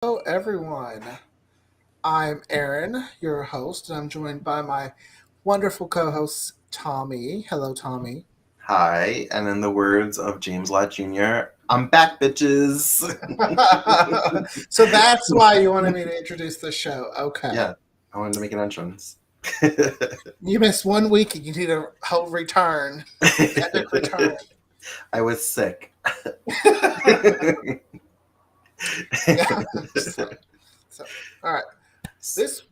Hello, everyone. I'm Aaron, your host, and I'm joined by my wonderful co host, Tommy. Hello, Tommy. Hi, and in the words of James Lott Jr., I'm back, bitches. So that's why you wanted me to introduce the show. Okay. Yeah, I wanted to make an entrance. You missed 1 week and you need a whole return, an epic return. I was sick. Yeah. So, all right. This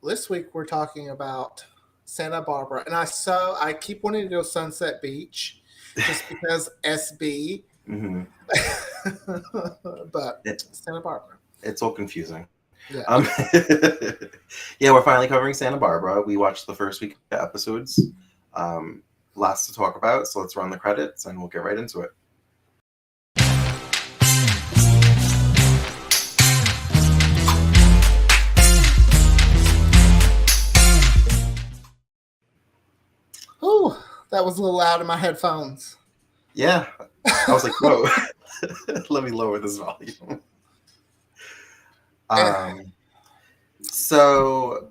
this week we're talking about Santa Barbara, and I keep wanting to go Sunset Beach, just because SB, Mhm. but it, Santa Barbara. it's all confusing. Yeah. Um, yeah, we're finally covering Santa Barbara. We watched the first week of episodes. Um, Lots to talk about, so let's run the credits and we'll get right into it. Ooh, that was a little loud in my headphones. Yeah, I was like, whoa, let me lower this volume. Eh, So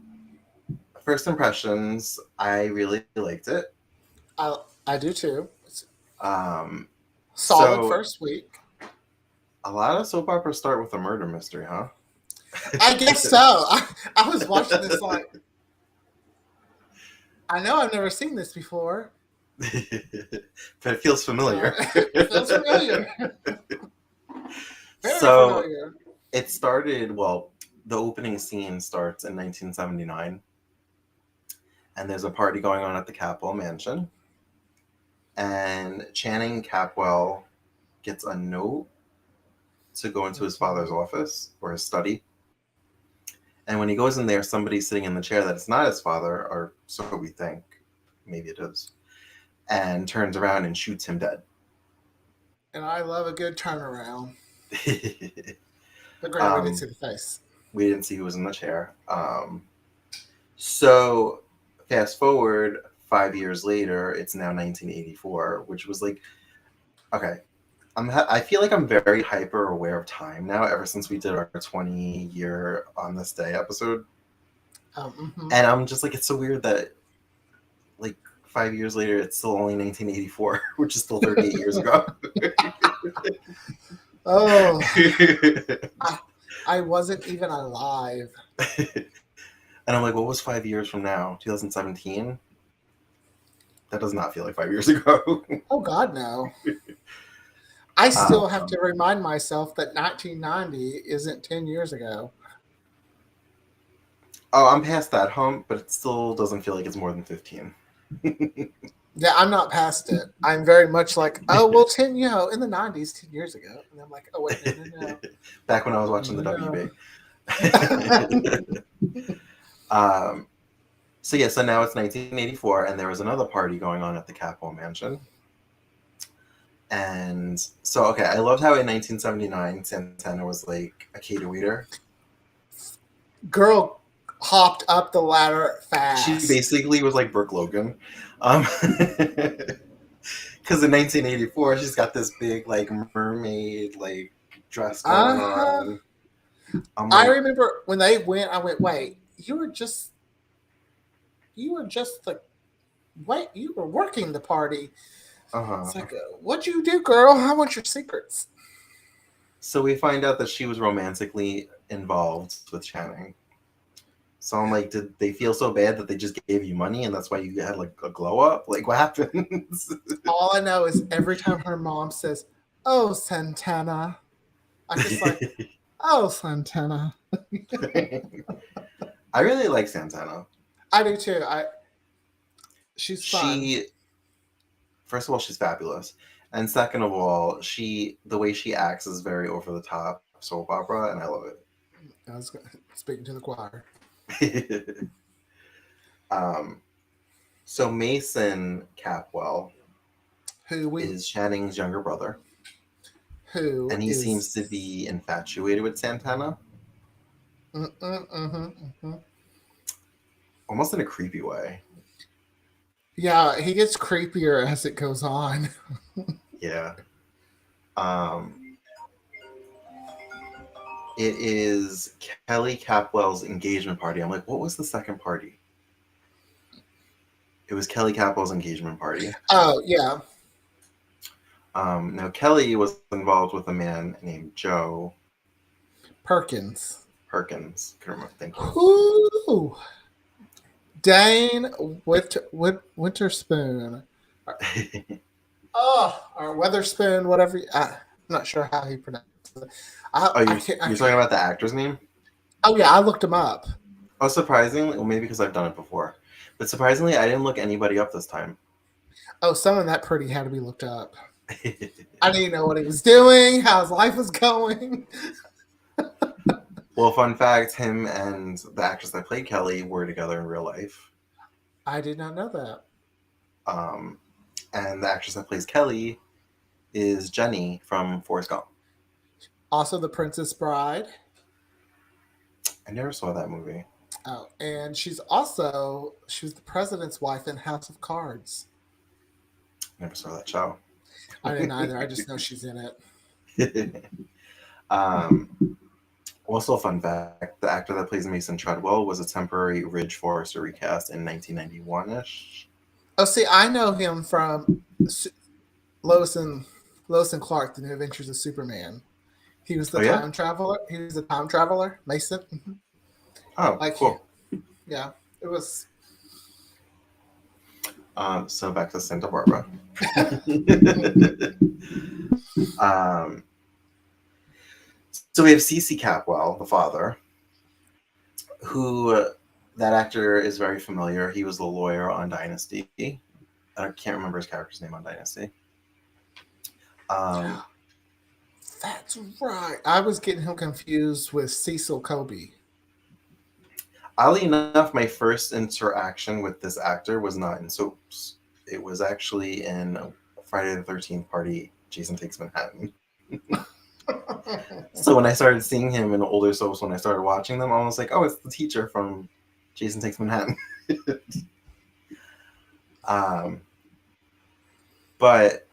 first impressions, I really liked it. I do too. It's Um, solid so first week. a lot of soap operas start with a murder mystery, huh? I guess so. I was watching this like, I know I've never seen this before. But it feels familiar. It feels familiar. Very So familiar. it started, well, the opening scene starts in 1979, and there's a party going on at the Capwell mansion. And Channing Capwell gets a note to go into his father's office or his study. And when he goes in there, somebody's sitting in the chair that it's not his father, or so we think. Maybe it is. And turns around and shoots him dead. And I love a good turnaround. But great, we didn't um, see the face. we didn't see who was in the chair. So fast forward 5 years later, it's now 1984, which was like, okay, I feel like I'm very hyper aware of time now ever since we did our 20-year on this day episode. And I'm just like, it's so weird that like 5 years later, it's still only 1984, which is still 38 years ago. Oh, I wasn't even alive. And I'm like, what was 5 years from now? 2017? That does not feel like 5 years ago. Oh God, no. I still have um, to remind myself that 1990 isn't 10 years ago. oh, I'm past that hump, but it still doesn't feel like it's more than 15. Yeah, I'm not past it. I'm very much like, oh well, 10, in the 90s, 10 years ago, and I'm like, oh wait, no, Back when I was watching the no, WB. no. um, so yeah, so now it's 1984, and there was another party going on at the Capwell Mansion. And so, okay, I loved how in 1979 Santana was like a cater waiter. Girl hopped up the ladder She fast. basically was like Brooke Logan. Because in 1984, she's got this big like mermaid like dress going Uh huh. on. I'm I like, remember when they went. I went, wait, you were just the wait, you were working the party. It's uh-huh. like, what'd you do, girl? I want your secrets. So we find out that she was romantically involved with Channing. So I'm like, did they feel so bad that they just gave you money and that's why you had like a glow up? Like, what happens? All I know is every time her mom says, "Oh, Santana," I'm just like, "Oh, Santana." I really like Santana. I do too. She's fun. She, first of all, she's fabulous, and second of all, the way she acts is very over the top soap opera, and I love I was speaking to the choir. it. um, so Mason Capwell Who we is Channing's younger brother, who and he seems to is be infatuated with Santana, mm-hmm. almost in a creepy way. Yeah, he gets creepier as it goes on. Yeah. Um, It is Kelly Capwell's engagement party. I'm like, what was the second party? It was Kelly Capwell's engagement party. Oh, yeah. Now, Kelly was involved with a man named Joe Perkins. Perkins. Couldn't remember. Thank you. Whoo! Dane Winterspoon. Oh, or Weatherspoon, whatever. I'm not sure how he pronounces it. Oh, I you're can't. talking about the actor's name? Oh, yeah, I looked him up. Oh, surprisingly, well, maybe because I've done it before, but surprisingly, I didn't look anybody up this time. Oh, someone that pretty had to be looked up. I didn't know what he was doing, how his life was going. Well, fun fact: him and the actress that played Kelly were together in real life. I did not know that. And the actress that plays Kelly is Jenny from Forrest Gump. Also, The Princess Bride. I never saw that movie. Oh, and she was the president's wife in House of Cards. Never saw that show. I didn't either. I just know she's in it. Also, fun fact: the actor that plays Mason Treadwell was a temporary Ridge Forrester recast in 1991-ish. Oh, see, I know him from Lois and Clark: The New Adventures of Superman. He was the Oh, yeah? time traveler. He was the time traveler, Mason. Oh, Like, cool. yeah, it was. So back to Santa Barbara. So we have Cece Capwell, the father, who that actor is very familiar. He was the lawyer on Dynasty. I can't remember his character's name on Dynasty. That's right. I was getting him confused with Cecil Kobe. Oddly enough, my first interaction with this actor was not in soaps. It was actually in Friday the 13th Party, Jason Takes Manhattan. So when I started seeing him in older soaps, when I started watching them, I was like, oh, it's the teacher from Jason Takes Manhattan. But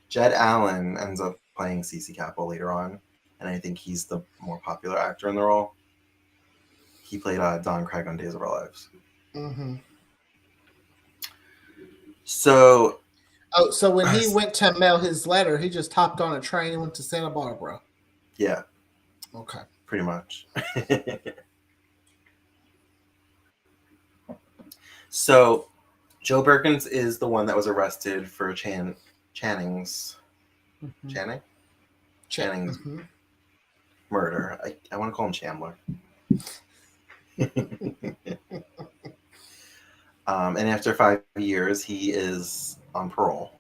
Jed Allen ends up playing CC Capwell later on, and I think he's the more popular actor in the role. He played Don Craig on Days of Our Lives. Mm-hmm. So when he went to mail his letter, he just hopped on a train and went to Santa Barbara. Yeah. Okay. Pretty much. So Joe Perkins is the one that was arrested for Channing's murder. I want to call him Chandler. And after 5 years, he is on parole.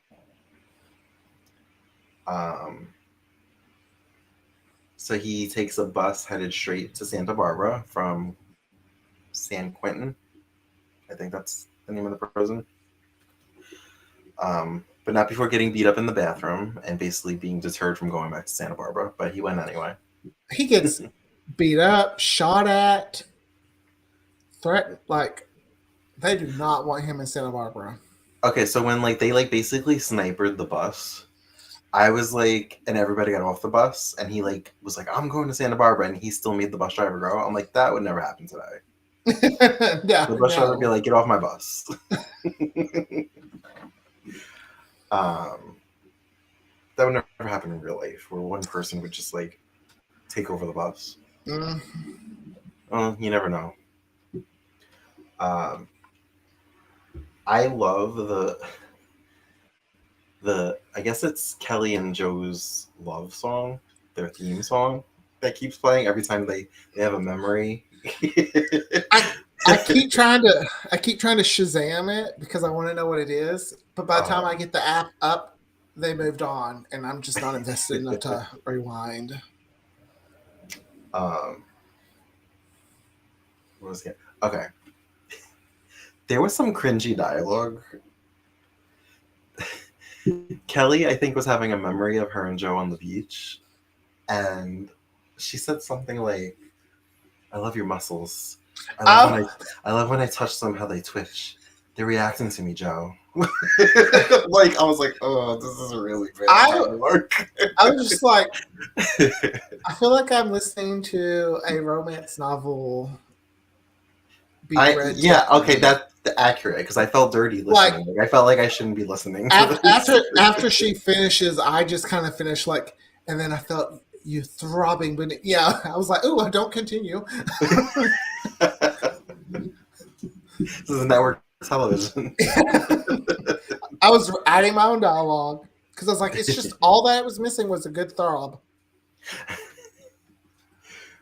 So he takes a bus headed straight to Santa Barbara from San Quentin. I think that's the name of the prison. But not before getting beat up in the bathroom and basically being deterred from going back to Santa Barbara. But he went anyway. He gets beat up, shot at, threatened. Like, they do not want him in Santa Barbara. Okay, so when they basically sniped the bus, I was like, and everybody got off the bus, and he was like, I'm going to Santa Barbara, and he still made the bus driver go. I'm like, that would never happen today. The bus driver would be like, get off my bus. That would never happen in real life, where one person would just take over the bus. Well, you never know. I love the I guess it's Kelly and Joe's love song, their theme song that keeps playing every time they have a memory. I keep trying to Shazam it because I want to know what it is, but by the time I get the app up, they moved on, and I'm just not invested enough to rewind. What was it? Okay. There was some cringy dialogue. Kelly, I think, was having a memory of her and Joe on the beach, and she said something like, "I love your muscles. I love when I touch them, how they twitch. They're reacting to me, Joe. Like I was like, oh, this is really bad. I Work. I was just like, I feel like I'm listening to a romance novel being read to Okay, me. that's accurate because I felt dirty Like listening. Like, I felt like I shouldn't be listening to after this. after she finishes, I just kind of finished like, and then I felt you throbbing, but yeah, I was like, oh, don't continue. This is network television. I was adding my own dialogue because I was like, it's just all that was missing was a good throb.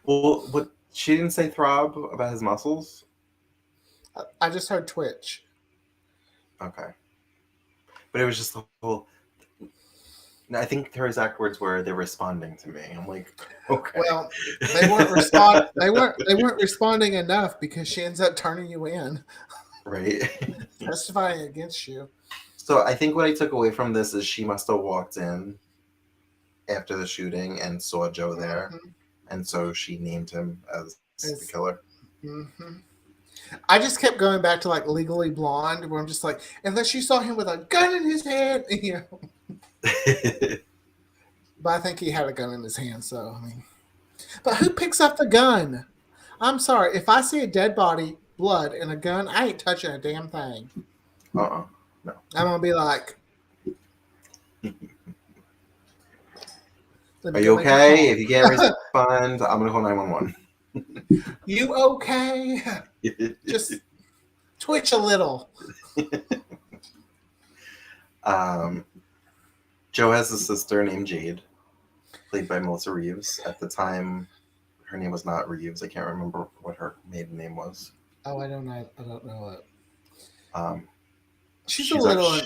Well, what she didn't say throb about his muscles. I just heard twitch. Okay, but it was just the whole. I think her exact words were, "They're responding to me." I'm like, okay. Well, they weren't respond. They weren't responding enough because she ends up turning you in, Right. testifying against you. So I think what I took away from this is she must have walked in after the shooting and saw Joe there, Mm-hmm. and so she named him as the killer. Mm-hmm. I just kept going back to like Legally Blonde, where I'm just like, unless you saw him with a gun in his hand, you know. But I think he had a gun in his hand, so I mean. But who picks up the gun? I'm sorry. If I see a dead body, blood, and a gun, I ain't touching a damn thing. No. I'm gonna be like, Are you okay? If you can't respond, I'm gonna call 911. You okay? Just twitch a little. Joe has a sister named Jade, played by Melissa Reeves. At the time, her name was not Reeves. I can't remember what her maiden name was. Oh, I don't know. I don't know it. She's a little.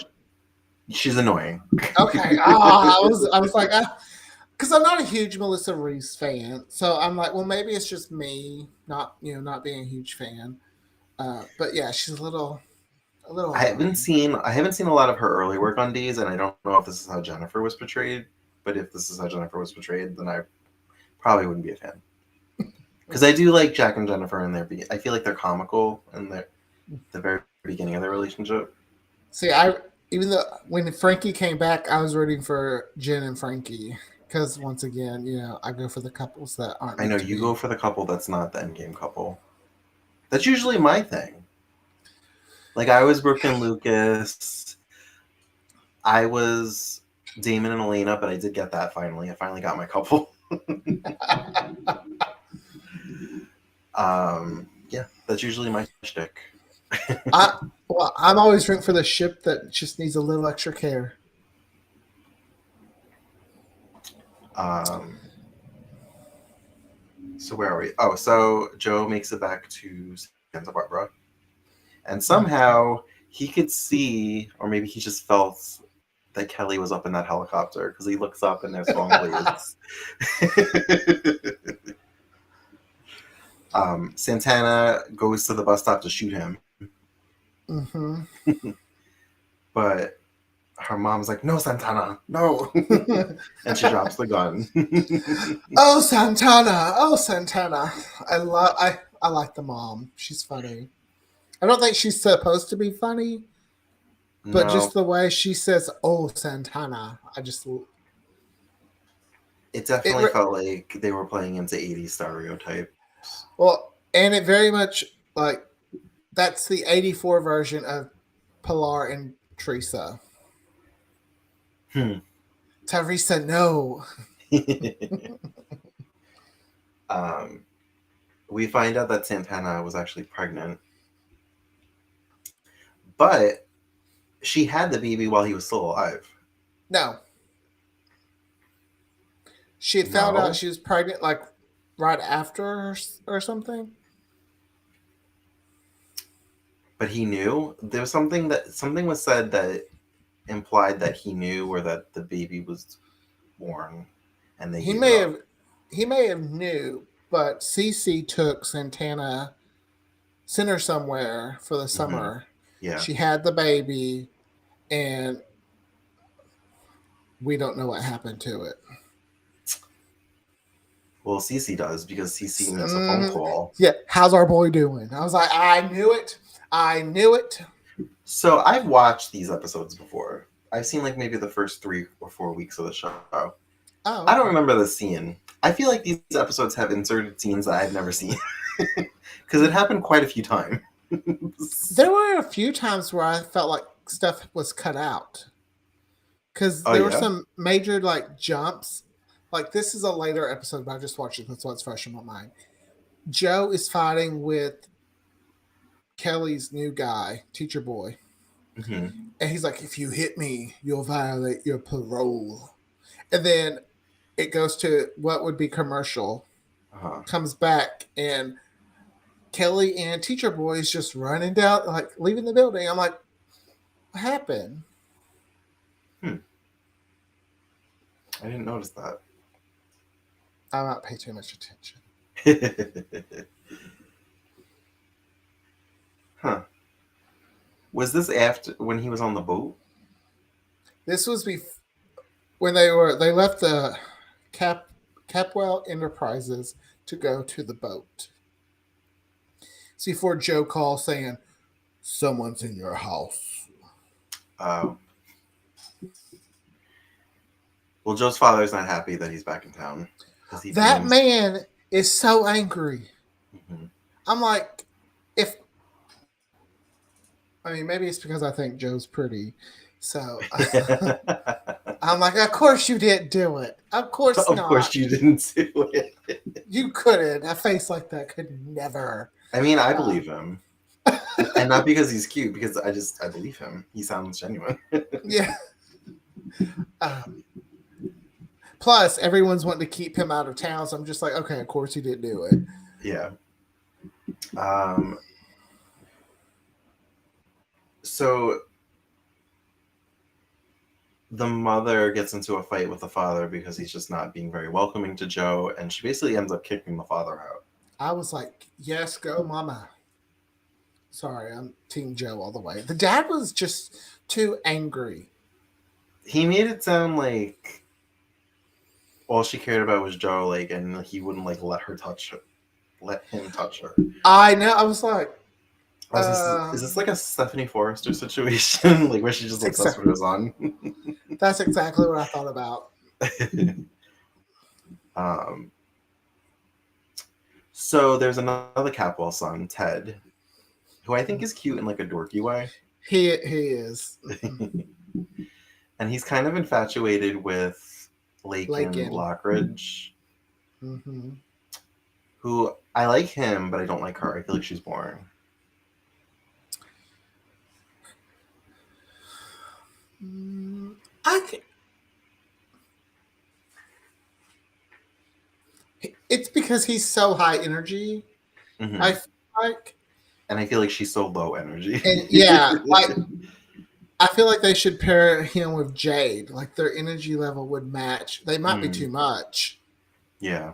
She's annoying. Okay. I was like, because I'm not a huge Melissa Reeves fan, so I'm like, well, maybe it's just me not not being a huge fan. But yeah, she's a little. I haven't seen a lot of her early work on D's, and I don't know if this is how Jennifer was portrayed. But if this is how Jennifer was portrayed, then I probably wouldn't be a fan. Because I do like Jack and Jennifer, and I feel like they're comical in the very beginning of their relationship. See, even though when Frankie came back, I was rooting for Jen and Frankie because once again, I go for the couples that aren't. I know you go for the couple that's not the endgame couple. That's usually my thing. Like I was Brooke and Lucas. I was Damon and Elena, but I did get that finally. I finally got my couple. Yeah, that's usually my shtick. I'm always rooting for the ship that just needs a little extra care. So where are we? Oh, so Joe makes it back to Santa Barbara, and somehow he could see, or maybe he just felt that Kelly was up in that helicopter because he looks up and there's long blades. Santana goes to the bus stop to shoot him. Mm-hmm. But her mom's like, "No, Santana, no," and she drops the gun. Oh, Santana! I like the mom. She's funny. I don't think she's supposed to be funny, but just the way she says, "Oh, Santana," It definitely felt like they were playing into 80s stereotypes. Well, and it very much like that's the 84 version of Pilar and Teresa. Teresa, no. We find out that Santana was actually pregnant, but she had the baby while he was still alive. No. She had found out she was pregnant like right after or something. But he knew. There was something was said that implied that he knew, or that the baby was born, and he may have knew, but Cece took Santana, sent her somewhere for the summer. Mm-hmm. Yeah, she had the baby, and we don't know what happened to it. Well, Cece does, because Cece makes a phone call. Yeah, how's our boy doing? I was like, I knew it. So I've watched these episodes before. I've seen like maybe the first 3 or 4 weeks of the show. Oh, I don't okay. remember the scene. I feel like these episodes have inserted scenes that I've never seen because it happened quite a few times. There were a few times where I felt like stuff was cut out because Oh there were yeah. some major like jumps. Like this is a later episode, but I just watched it. That's what's fresh in my mind. Joe is fighting with Kelly's new guy, teacher boy, Hmm. and he's like, "If you hit me, you'll violate your parole." And then it goes to what would be commercial, Uh-huh. comes back, and Kelly and teacher boy is just running down, like leaving the building. I'm like, what happened? Hmm. I didn't notice I not pay too much attention. that. Huh. Was this after when he was on the boat? This was when they left the Capwell Enterprises to go to the boat. It's before Joe calls saying, "Someone's in your house." Oh. Well, Joe's father's not happy that he's back in town because he That blames. man is so angry. Mhm. I'm like, if I mean, maybe it's because I think Joe's pretty. So I'm like, of course you didn't do it. Of course Of course, not. you didn't do it. You couldn't. A face like that could never. I mean, I Uh, believe him, and not because he's cute, because I believe him. He sounds genuine. yeah. Um, Plus, everyone's wanting to keep him out of town. So I'm just like, okay, of course he didn't do it. Yeah. Um. So the mother gets into a fight with the father because he's just not being very welcoming to Joe, and she basically ends up kicking the father out. I was like, yes, go, mama. Sorry, I'm Team Joe all the way. The dad was just too angry. He made it sound like all she cared about was Joe, like, and he wouldn't like let him touch her. I know. I was like, Is this like a Stephanie Forrester situation, like where she just lets us exactly. what was on? That's exactly what I thought about. um, so there's another Capwell son, Ted, who I think is cute in like a dorky way, He is. and he's kind of infatuated with Lakin Lakin. Lockridge, Mm-hmm. who I like him, but I don't like her. I feel like she's boring. I can, it's because he's so high energy. Hmm. I feel like, And I feel like she's so low energy. and yeah, like I feel like they should pair him with Jade. Like their energy level would match. They might be Mm, too much, yeah.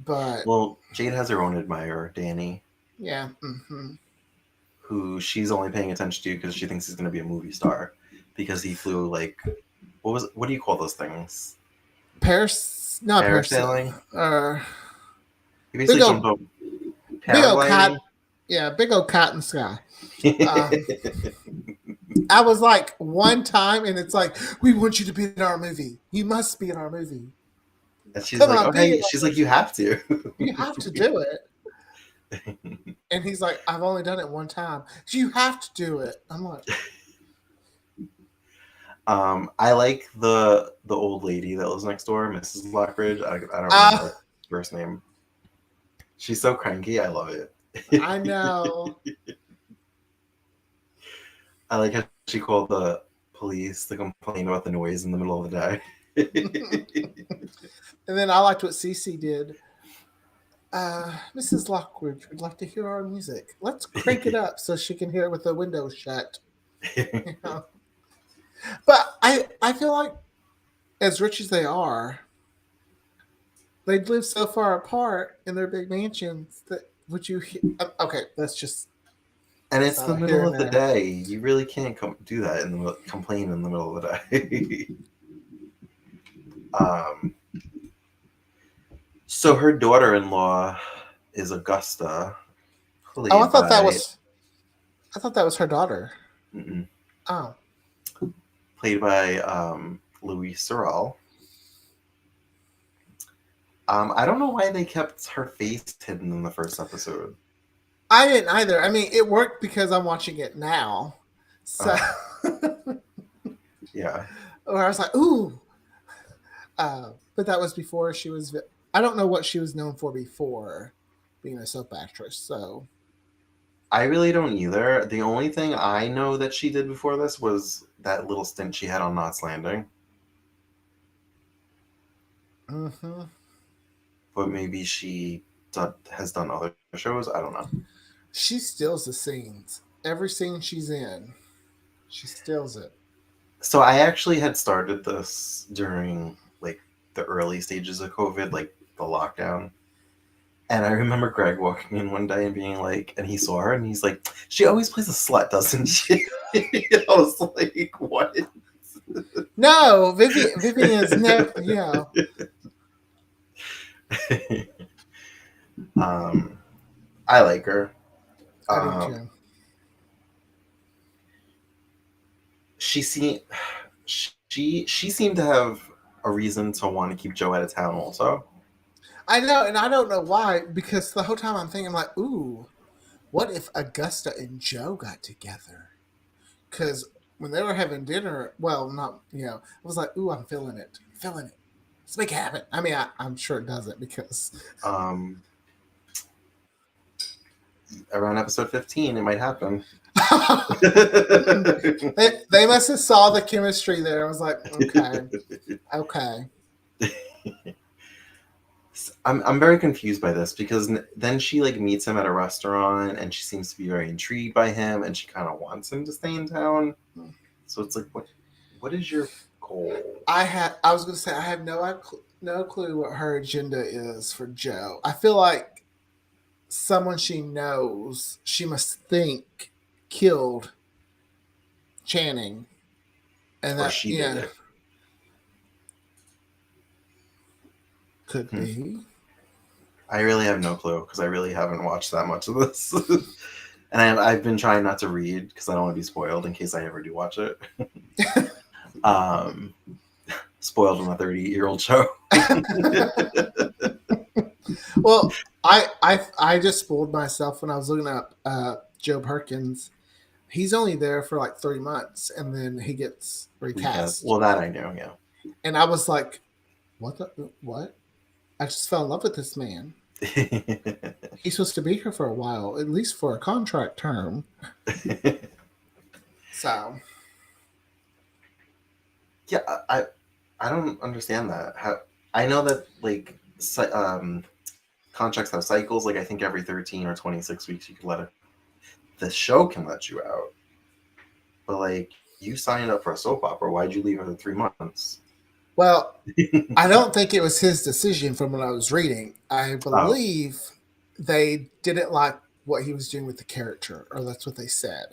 but Well, Jade has her own admirer, Danny, yeah. Mm-hmm. who she's only paying attention to because she thinks he's going to be a movie star because he flew like what do you call those things? Paris, not Paris. Parasailing. Uh, He big basically jumped old, over big old cotton. paragliding. Yeah, big old cotton sky. I was like one time, and it's like we want you to be in our movie. You must be in our movie. And she's Come like, on, "Oh, be in hey," our she's like, "You movie. have to." You have to do it. And he's like, I've only done it one time. You have to do it. I'm like, I like the old lady that lives next door, Mrs. Lockridge. I don't remember ah, her first name. She's so cranky. I love it. I know. I like how she called the police to complain about the noise in the middle of the day. And then I liked what Cece did. Mrs. Lockwood would like to hear our music. Let's crank it up so she can hear it with the window shut. You know? But I feel like as rich as they are, they live so far apart in their big mansions that would you okay, that's just And that's it's the not here middle and of the there. day. You really can't do that complain in the middle of the day. um, so her daughter-in-law is Augusta, Oh, played by I thought that was her daughter. Mm-mm. Oh, Played by Louis Sorel. I don't know why they kept her face hidden in the first episode. I didn't either. I mean, it worked because I'm watching it now. So, Uh, yeah. or I was like, ooh. But that was before she was. I don't know what she was known for before being a soap actress. So, I really don't either. The only thing I know that she did before this was that little stint she had on Knots Landing. mm-hmm. But maybe she has done other shows. I don't know. She steals the scenes. Every scene she's in, she steals it. So I actually had started this during like the early stages of COVID, like the lockdown. And I remember Greg walking in one day and being like, and he saw her and he's like, she always plays a slut, doesn't she? I was like, what? No, Vivian's never. Yeah, um, I like her. I do Um, too. she seemed she seemed to have a reason to want to keep Joe out of town also. I know, and I don't know why. Because the whole time I'm thinking, like, ooh, what if Augusta and Joe got together? Because when they were having dinner, well, not I was like, ooh, I'm feeling it. Let's make it happen. I mean, I'm sure it doesn't because Um, around episode 15, it might happen. they must have saw the chemistry there. I was like, okay, okay. I'm very confused by this because then she like meets him at a restaurant and she seems to be very intrigued by him and she kind of wants him to stay in town. So it's like, what is your goal? I was gonna say I have no clue what her agenda is for Joe. I feel like someone she knows she must think killed Channing, and Or that she did it. could Hmm. be. I really have no clue because I really haven't watched that much of this. And I've been trying not to read because I don't want to be spoiled in case I ever do watch it. um, spoiled on a 30-year-old show. Well, I just spoiled myself when I was looking up Joe Perkins. He's only there for like 3 months, and then he gets Recast. recast. Well, that I know, And I was like, what? I just fell in love with this man. yeah. He's supposed to be here for a while, at least for a contract term. So Yeah, I don't understand that. How I know that like contracts have cycles. Like I think every 13 or 26 weeks you can let it. The show can let you out, but like you signed up for a soap opera. Why'd you leave after 3 months? well, I don't think it was his decision from what I was reading. I Oh, believe they didn't like what he was doing with the character, or that's what they said.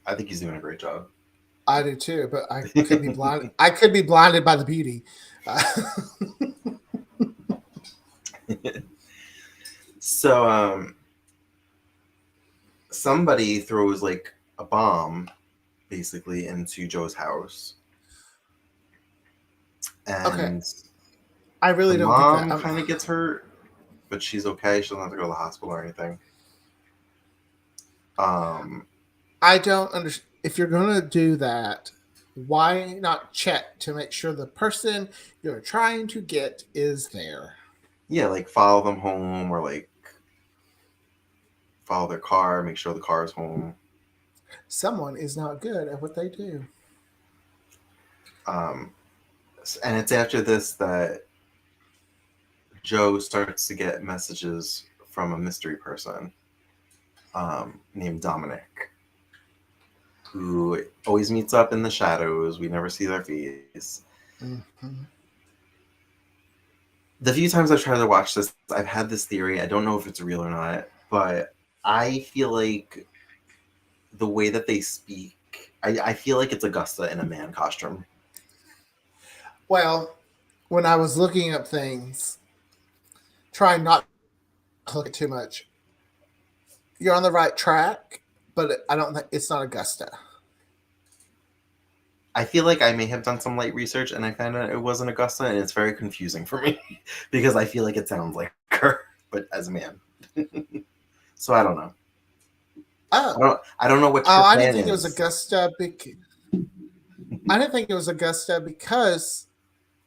I think he's doing a great job. I do too, but I could be blind. I could be blinded by the beauty. Uh, So somebody throws like a bomb basically into Joe's house, okay, and I the really don't get that. mom kind of gets hurt, but she's okay. She doesn't have to go to the hospital or anything. Um, I don't understand. If you're going to do that, why not check to make sure the person you're trying to get is there? yeah, like follow them home or like follow their car, make sure the car is home. Someone is not good at what they do. Um, and it's after this that Joe starts to get messages from a mystery person named Dominic, who always meets up in the shadows. We never see their face. Mm-hmm. The few times I've tried to watch this, I've had this theory. I don't know if it's real or not, but I feel like the way that they speak, I feel like it's Augusta in a man costume. Well, when I was looking up things, trying not to look at too much, you're on the right track, but I don't think it's not Augusta. I feel like I may have done some light research and I found out it wasn't Augusta, and it's very confusing for me because I feel like it sounds like her, but as a man. So I don't know. Oh, I don't know what oh, her I didn't plan think it was is. Augusta. I didn't think it was Augusta because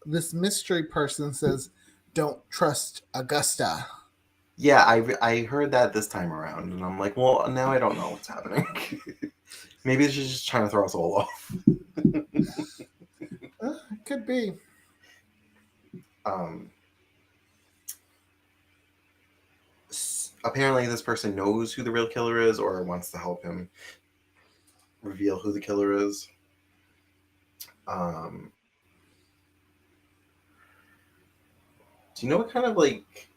this mystery person says, "Don't trust Augusta." Yeah, I heard that this time around, and I'm like, well, now I don't know what's happening. Maybe she's just trying to throw us all off. It could be. Um, Apparently, this person knows who the real killer is, or wants to help him reveal who the killer is. Um, do you know what kind of like,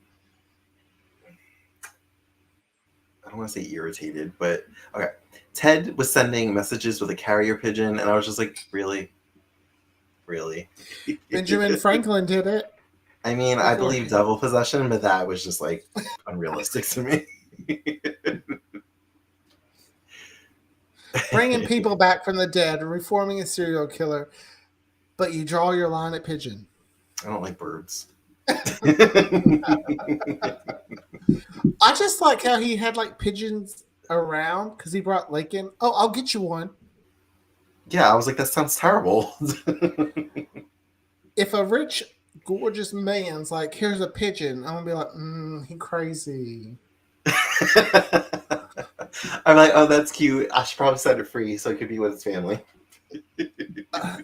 I don't want to say irritated, but okay. Ted was sending messages with a carrier pigeon, and I was just like, really? Really? Benjamin Franklin did it I mean, I before. believe devil possession, but that was just like unrealistic to me. Bringing people back from the dead, reforming a serial killer, but you draw your line at pigeon. I don't like birds. I just like how he had like pigeons around because he brought Lincoln. Oh, I'll get you one. Yeah, I was like, that sounds terrible. If a rich, gorgeous man's like, here's a pigeon, I'm gonna be like, he crazy. I'm like, oh, that's cute. I should probably set it free so it could be with his family. Uh,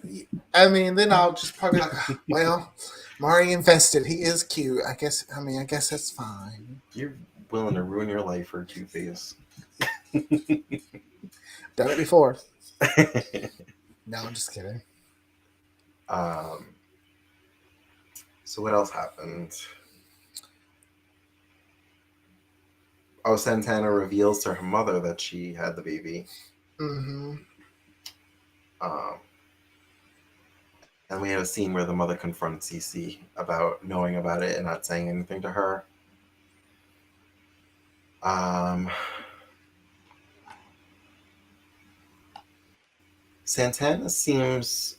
I mean, then I'll just probably be like, well, Mari invested. He is cute. I guess. I mean, I guess that's fine. You're willing to ruin your life for a cute face. Done it before. No, I'm just kidding. um, so what else happened? Oh, Santana reveals to her mother that she had the baby. Mm-hmm. Um, and we have a scene where the mother confronts Cece about knowing about it and not saying anything to her. Um, Santana seems.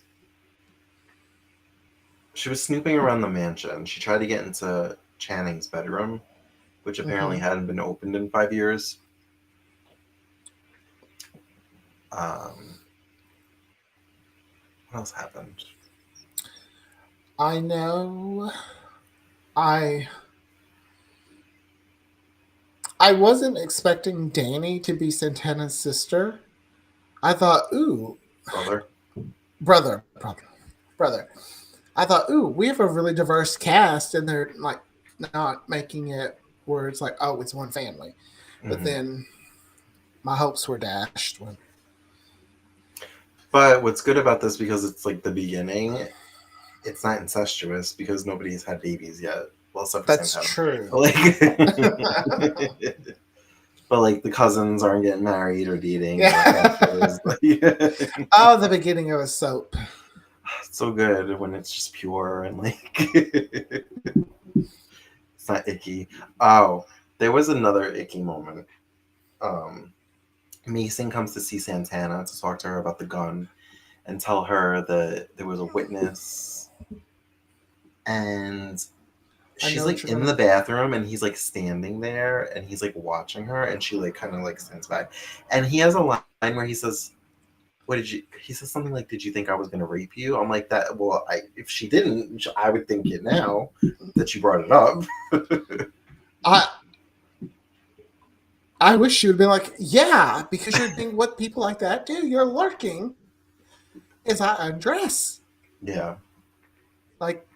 She was snooping around the mansion. She tried to get into Channing's bedroom, which apparently Mm-hmm. hadn't been opened in 5 years. Um, what else happened? I know. I I wasn't expecting Danny to be Santana's sister. I thought, ooh, Brother? brother. I thought, ooh, we have a really diverse cast, and they're like not making it where it's like, oh, it's one family. But Mm-hmm. then my hopes were dashed when. But what's good about this, because it's like the beginning, it's not incestuous because nobody's had babies yet. Well, except for That's Santana. true. But but like the cousins aren't getting married or dating. Yeah. Oh, the beginning of a soap. It's so good when it's just pure and like it's not icky. Oh, there was another icky moment. Um, Mason comes to see Santana to talk to her about the gun and tell her that there was a witness, and I she's know what like you're in the gonna. bathroom and he's like standing there and he's like watching her, and she like kind of like stands back, and he has a line where he says, what did you, he says something like, did you think I was going to rape you? I'm like, that, well, if she didn't, I would think it now that you brought it up. I I wish you would have been like, yeah, because you're doing what people like that do. You're lurking as I undress. Yeah. Like,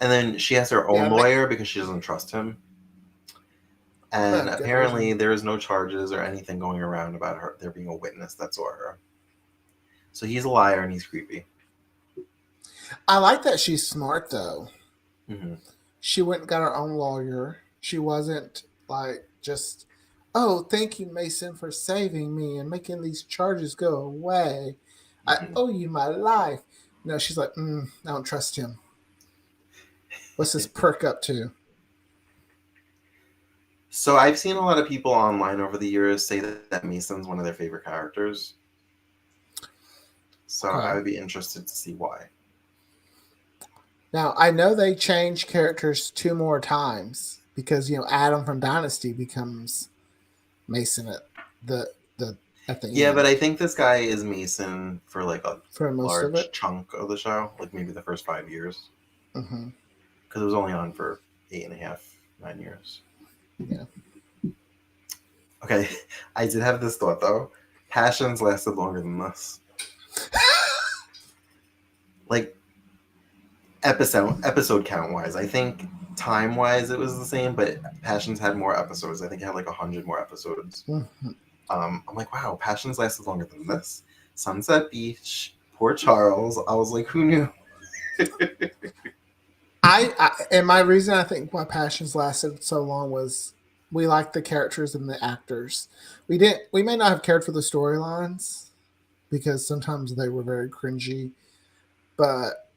And then she has her own yeah, lawyer because she doesn't trust him. And good apparently reason. there is no charges or anything going around about her there being a witness that saw her. So he's a liar and he's creepy. I like that she's smart though. Mm-hmm. She went and got her own lawyer. She wasn't like just, oh, thank you, Mason, for saving me and making these charges go away. I Mm-hmm. owe you my life. No, she's like, I don't trust him. What's this perk up to? So I've seen a lot of people online over the years say that Mason's one of their favorite characters. So I Okay. would be interested to see why. Now I know they changed characters 2 more times because Adam from Dynasty becomes Mason at the the at the Yeah, but end I think this guy is Mason for like a for most of large it. chunk of the show, like maybe the first 5 years, Hmm. because it was only on for 8.5, 9 years. Yeah. Okay, I did have this thought though. Passions lasted longer than this. Like episode count wise, I think time wise it was the same, but Passions had more episodes. I think it had like 100 more episodes. Mhm. I'm like, wow, Passions lasted longer than this. Sunset Beach, Port Charles. I was like, who knew? And my reason I think why Passions lasted so long was we liked the characters and the actors. We may not have cared for the storylines because sometimes they were very cringy, but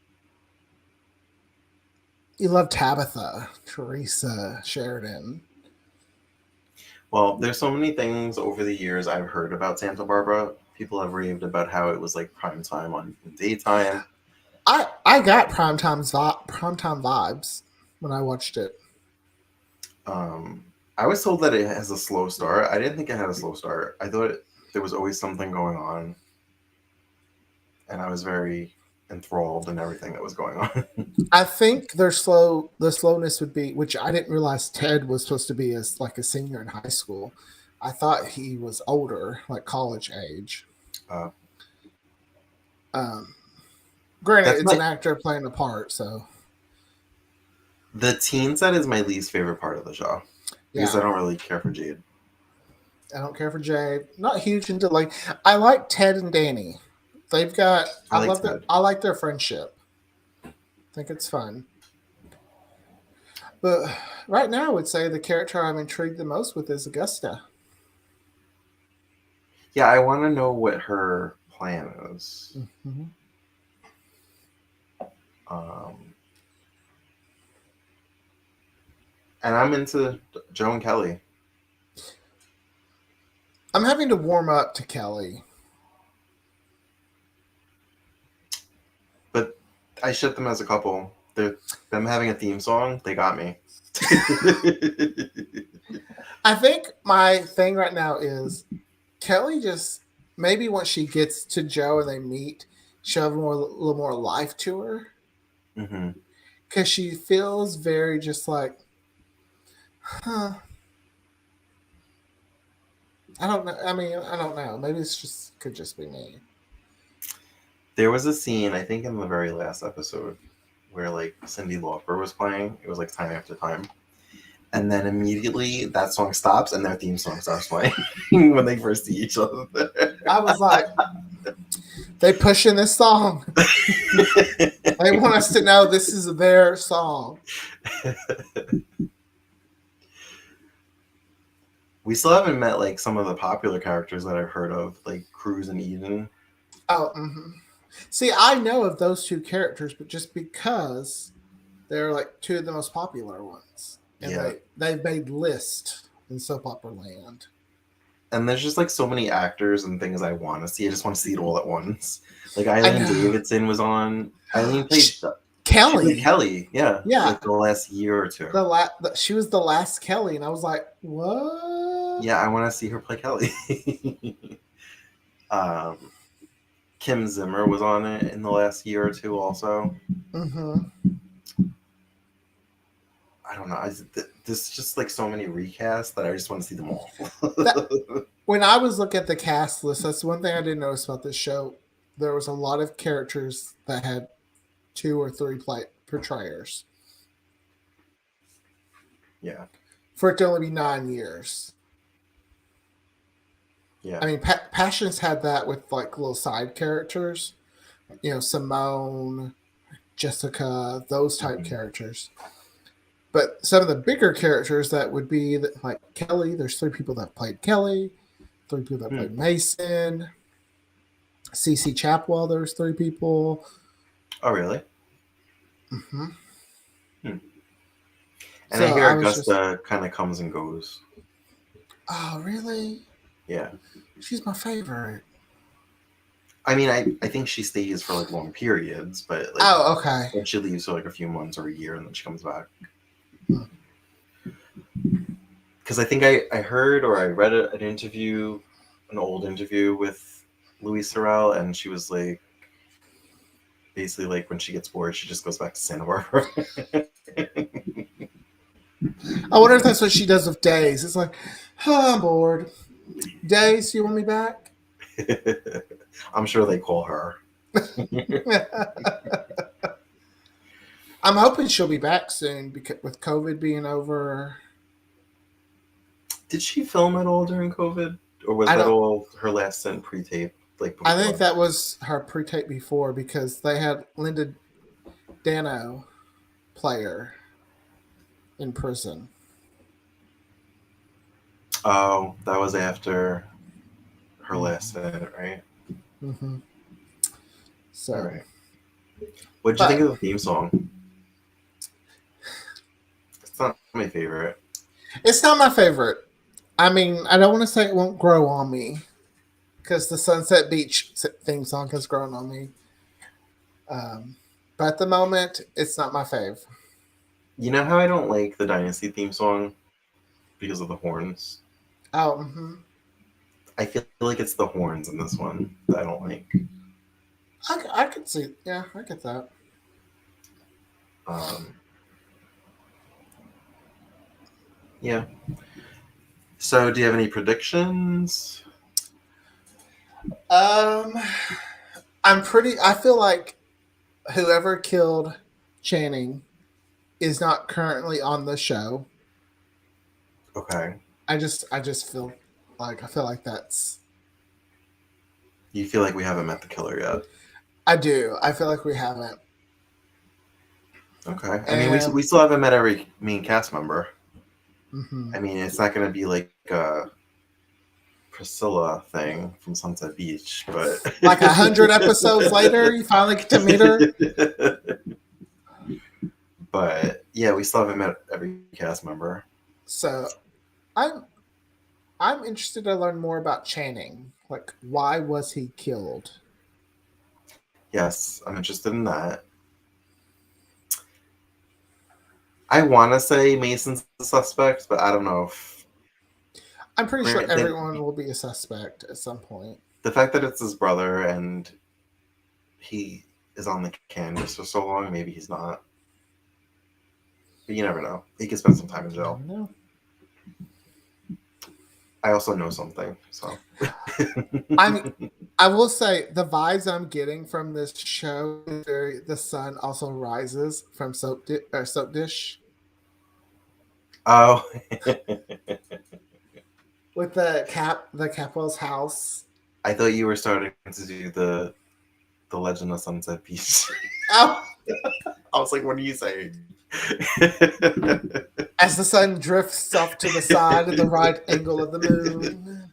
you love Tabitha, Teresa, Sheridan. Well, there's so many things over the years I've heard about Santa Barbara. People have raved about how it was like prime time on daytime. I got primetime vibes when I watched it. Um, I was told that it has a slow start. I didn't think it had a slow start. I thought there was always something going on, and I was very enthralled in everything that was going on. I think the slowness would be, which I didn't realize Ted was supposed to be as like a senior in high school. I thought he was older, like college age. Uh, Um, Granted, that's it's an my actor playing a part, so the teen set is my least favorite part of the show because yeah. I don't really care for Jade. I don't care for Jay. Not huge into like. I like Ted and Danny. They've got. I like Ted. I like their friendship. I think it's fun. But right now, I would say the character I'm intrigued the most with is Augusta. Yeah, I want to know what her plan is. Mm-hmm. Um, and I'm into Joe and Kelly. I'm having to warm up to Kelly. But I ship them as a couple. Them having a theme song, they got me. I think my thing right now is Kelly just maybe once she gets to Joe and they meet, she'll have a little more life to her Mm-hmm. because she feels very just like, huh. I don't know. I mean, I don't know. Maybe it's just could just be me. There was a scene, I think, in the very last episode where like Cyndi Lauper was playing. It was like Time After Time. And then immediately that song stops and their theme song starts playing when they first see each other. I was like, they pushing this song. They want us to know this is their song. We still haven't met like some of the popular characters that I've heard of, like Cruz and Eden. Oh, mm-hmm. See, I know of those two characters, but just because they're like two of the most popular ones, and Yeah. they've made lists in soap opera land. And there's just like so many actors and things I want to see. I just want to see it all at once. Like I Eileen know. Davidson was on. Eileen played she Kelly. Kelly, yeah, Yeah. like the last year or two. She was the last Kelly, and I was like, what? Yeah, I want to see her play Kelly. Kim Zimmer was on it in the last year or two, also. Mm-hmm. I don't know. There's just like so many recasts that I just want to see them all. When I was looking at the cast list, that's one thing I didn't notice about this show. There was a lot of characters that had 2 or 3 portrayers. Yeah. For it to only be 9 years. Yeah. I mean, Passions had that with like little side characters. Simone, Jessica, those type characters. But some of the bigger characters that would be like Kelly, there's 3 people that played Kelly, 3 people that played Mason. CC Capwell, there's 3 people. Oh, really? Mm-hmm. And so I hear Augusta kind of comes and goes. Oh, really? Yeah. She's my favorite. I mean, I think she stays for like long periods, but like Oh, okay. when she leaves for like a few months or a year and then she comes back. Hmm. Because I think I heard or I read an interview, an old interview with Louise Sorel, and she was like, basically like when she gets bored, she just goes back to Santa Barbara. I wonder if that's what she does with Days. It's like, oh, I'm bored. Days, you want me back? I'm sure they call her. I'm hoping she'll be back soon because with COVID being over. Did she film at all during COVID, or was I that don't. all her last stint pre-tape, like I think before? that was her pre-tape before because they had Linda Dano player in prison. Oh, that was after her last Mm-hmm. stint, right? Mm-hmm. All So, right. What did you think but of the theme song? It's not my favorite. it's not my favorite. I mean, I don't want to say it won't grow on me because the Sunset Beach theme song has grown on me. Um, but at the moment, it's not my fave. You know how I don't like the Dynasty theme song because of the horns? Oh, mm-hmm. I feel like it's the horns in this one that I don't like. I could see. Yeah, I get that. Um, yeah. So, do you have any predictions? Um, I'm pretty. I feel like whoever killed Channing is not currently on the show. Okay. I just feel like that's. You feel like we haven't met the killer yet? I do. I feel like we haven't. Okay. I mean, we And still haven't met every main cast member. mhm. I mean, it's not going to be like a Priscilla thing from Sunset Beach, but Like 100 episodes later, you finally get to meet her. but yeah, we still haven't met every cast member. So I'm I'm interested to learn more about Channing. Like, why was he killed? Yes, I'm interested in that. I want to say Mason's the suspect, but I don't know if. I'm pretty sure Granted, everyone will be a suspect at some point. the fact that it's his brother and he is on the canvas for so long, maybe he's not. But you never know. He could spend some time in I jail. don't know. I also know something, so. I'm. I will say the vibes I'm getting from this show is very. The sun also rises from soap dish Oh, with the Capwell's house. I thought you were starting to do the Legend of Sunset Beach. Oh, I was like, what are you saying? as the sun drifts off to the side of the right angle of the moon,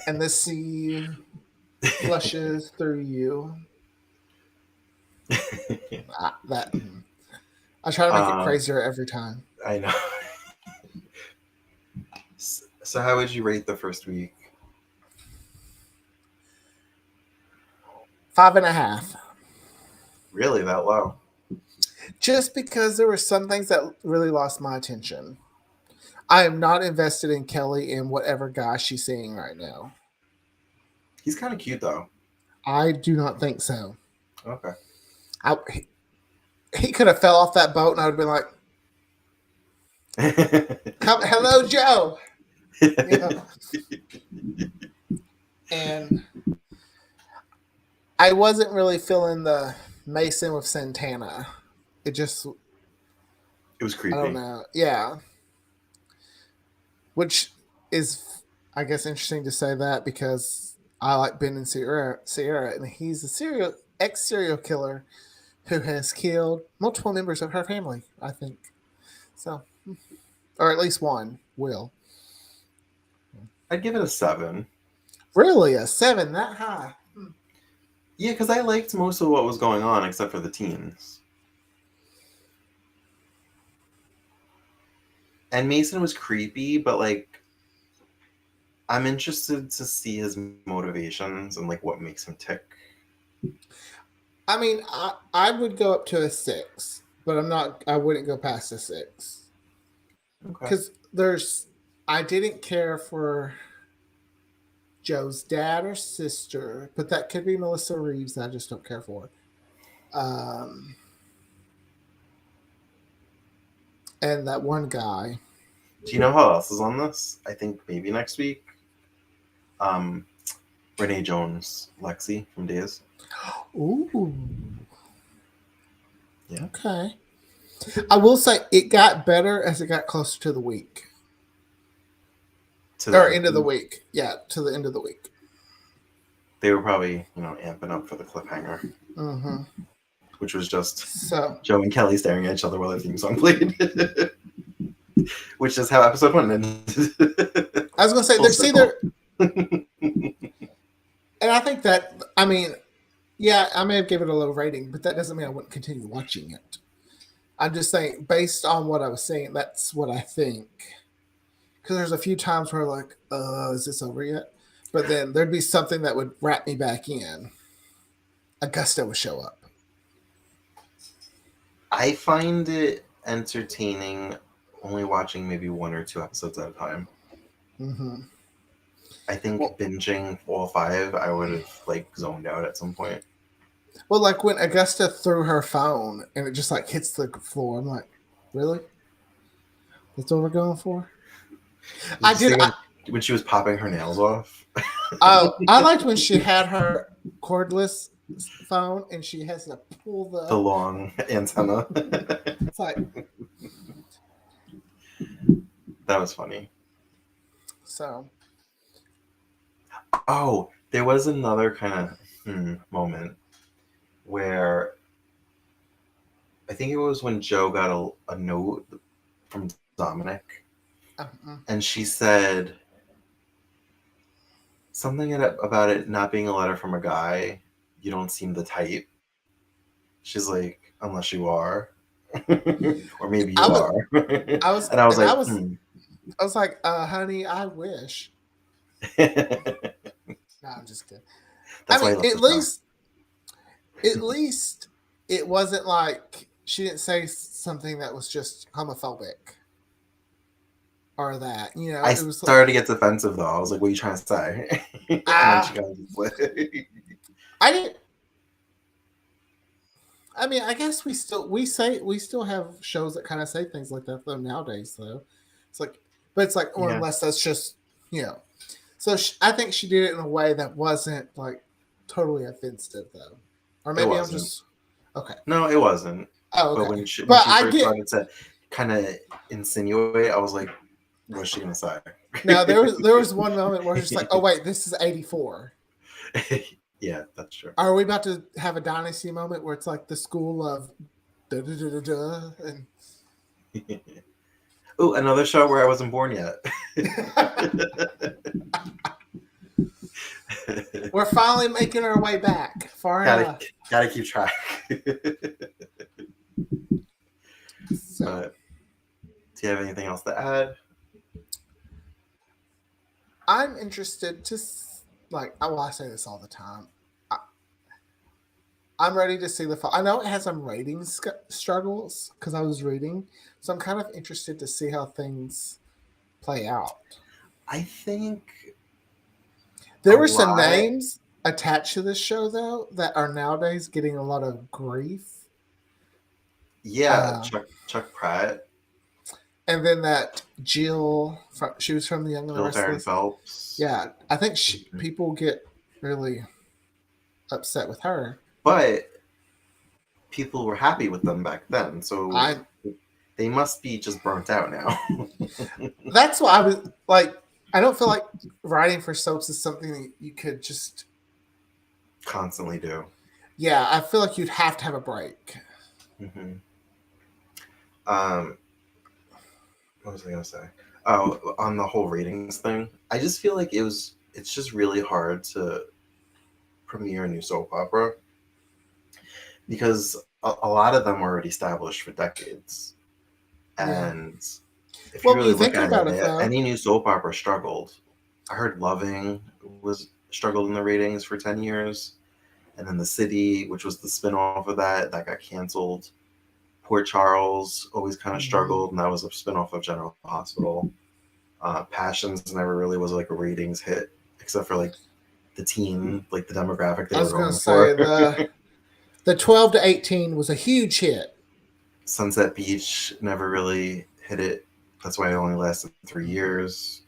and the sea flushes through you. That I try to make it um, crazier every time. I know. So, how would you rate the first week? 5.5. Really, that low? Just because there were some things that really lost my attention. I am not invested in Kelly and whatever guy she's seeing right now. He's kind of cute, though. I do not think so. Okay. He could have fell off that boat and I would have been like, hello, Joe. You know? And I wasn't really feeling the Mason with Santana. It just, It was I don't creepy. know. Yeah. Which is, I guess, interesting to say that because I like Ben and Sierra, and he's a serial killer who has killed multiple members of her family. I think so, or at least one will. I'd give it a 7. Really, a 7 that high? Yeah, because I liked most of what was going on except for the teens. And Mason was creepy, but like I'm interested to see his motivations and like what makes him tick. I mean, I would go up to a 6, but I'm not. I wouldn't go past a 6 Okay. because there's. I didn't care for Joe's dad or sister, but that could be Melissa Reeves. I just don't care for. Um, and that one guy. Do you know who else is on this? I think maybe next week. Um, Renee Jones, Lexi from Days. Ooh. Yeah. Okay. I will say it got better as it got closer to the week. To Or the end of the week. Yeah, to the end of the week. they were probably amping up for the cliffhanger, Mm-hmm. which was just So Joe and Kelly staring at each other while the theme song played, which is how episode 1 ended. I was gonna say Full there's circle. either, and I think that I mean, yeah, I may have given it a low rating, but that doesn't mean I wouldn't continue watching it. I'm just saying, based on what I was saying, that's what I think. Because there's a few times where like, is this over yet? But then there'd be something that would wrap me back in. Augusta would show up. I find it entertaining only watching maybe 1 or 2 episodes at a time. Mm-hmm. I think Well, binging all 5, I would have like zoned out at some point. well, like when Augusta threw her phone and it just like hits the floor, I'm like, really? That's what we're going for? Did I you did. see when she was popping her nails off? I liked when she had her cordless phone and she has to pull The the. long antenna. It's like That was funny. so. Oh, there was another kind of moment where I think it was when Joe got a note from Dominic, and she said something about it not being a letter from a guy. You don't seem the type. She's like, unless you are, or maybe I you was, are. I was, And I was and I like, was, I was like, honey, I wish. No, I'm just kidding. I That's why mean, I left the show. at least, it wasn't like she didn't say something that was just homophobic or that. I It was started to get defensive though. I was like, "What are you trying to say?" And then she ah. kind of just like, I didn't. I mean, I guess we still have shows that kind of say things like that though nowadays though. It's like, but it's like, or yeah, unless that's just you know. So I think she did it in a way that wasn't like totally offensive though, or it maybe I'm wasn't. just okay. No, it wasn't. Oh, But okay. when But she I first get started to kind of insinuate, I was like, "What's she gonna say?" now there was one moment where it's just like, oh wait, this is '84. Yeah, that's true. Are we about to have a dynasty moment where it's like the school of da da da da da and Oh, another show where I wasn't born yet. we're finally making our way back far enough. Gotta keep track. So But do you have anything else to add? I'm interested to like. I say this all the time. I'm ready to see the fall. I know it has some ratings struggles because I was reading, so I'm kind of interested to see how things play out. I think There a were some lot. names attached to this show though that are nowadays getting a lot of grief. Yeah, Chuck Pratt, And then that Jill, she was from The Young and the Jill Farren Restless. Phelps. Yeah, I think people get really upset with her. But people were happy with them back then, so they must be just burnt out now. That's why I was like, I don't feel like writing for soaps is something that you could just constantly do. Yeah, I feel like you'd have to have a break. Mm-hmm. What was I gonna say? Oh, on the whole ratings thing, I just feel like it's just really hard to premiere a new soap opera because a lot of them are already established for decades, and if you Well, when really you look think at about it, though, any new soap opera struggled. I heard Loving was struggled in the ratings for 10 years. And then The City, which was the spinoff of that got canceled. Port Charles always kind of struggled, and that was a spinoff of General Hospital. Passions never really was like a ratings hit, except for like the teen, like the demographic they I were was going to going say for. the 12 to 18 was a huge hit. Sunset Beach never really hit it. That's why it only lasted 3 years.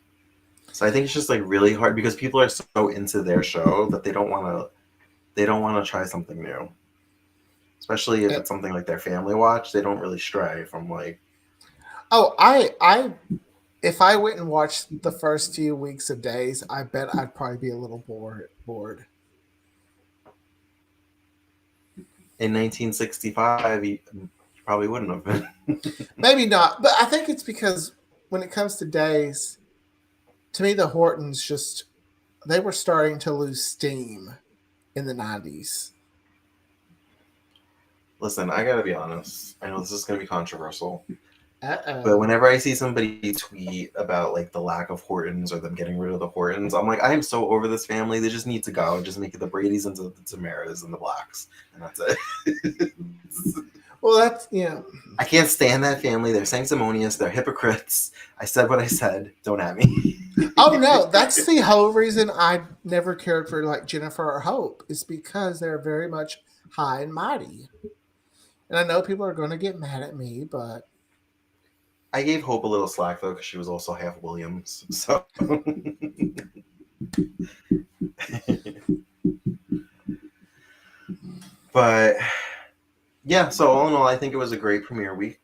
So I think it's just like really hard because people are so into their show that they don't want to try something new. Especially if it's something like their family watch, they don't really stray from like. Oh, I if I went and watched the first few weeks of Days, I bet I'd probably be a little bored. In 1965, you probably wouldn't have been. Maybe not, but I think it's because when it comes to Days, to me the Hortons just they were starting to lose steam in the 90s. Listen, I gotta be honest. I know this is gonna be controversial, but Uh-oh. whenever I see somebody tweet about like the lack of Hortons or them getting rid of the Hortons, I'm like, I am so over this family. They just need to go and just make it the Brady's into the Tamaras and the Blacks, and that's it. Well, that's, you know. I can't stand that family. They're sanctimonious. They're hypocrites. I said what I said. Don't at me. Oh no, that's the whole reason I never cared for like Jennifer or Hope is because they're very much high and mighty. And I know people are going to get mad at me, but I gave Hope a little slack though because she was also half Williams. So, but yeah. So all in all, I think it was a great premiere week.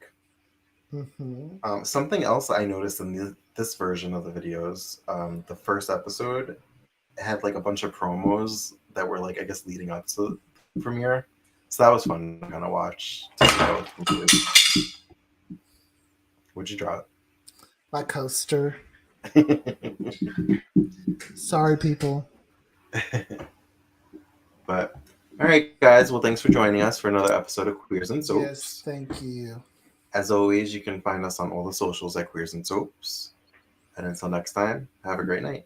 Something else I noticed in this version of the videos, the first episode had like a bunch of promos that were like I guess leading up to the premiere, so that was fun to kind of watch. To see how it concluded. What'd you draw? my coaster. Sorry, people. But all right, guys. Well, thanks for joining us for another episode of Queers and Soaps. Yes, thank you. As always, you can find us on all the socials at Queers and Soaps. And until next time, have a great night.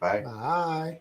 Bye. Bye.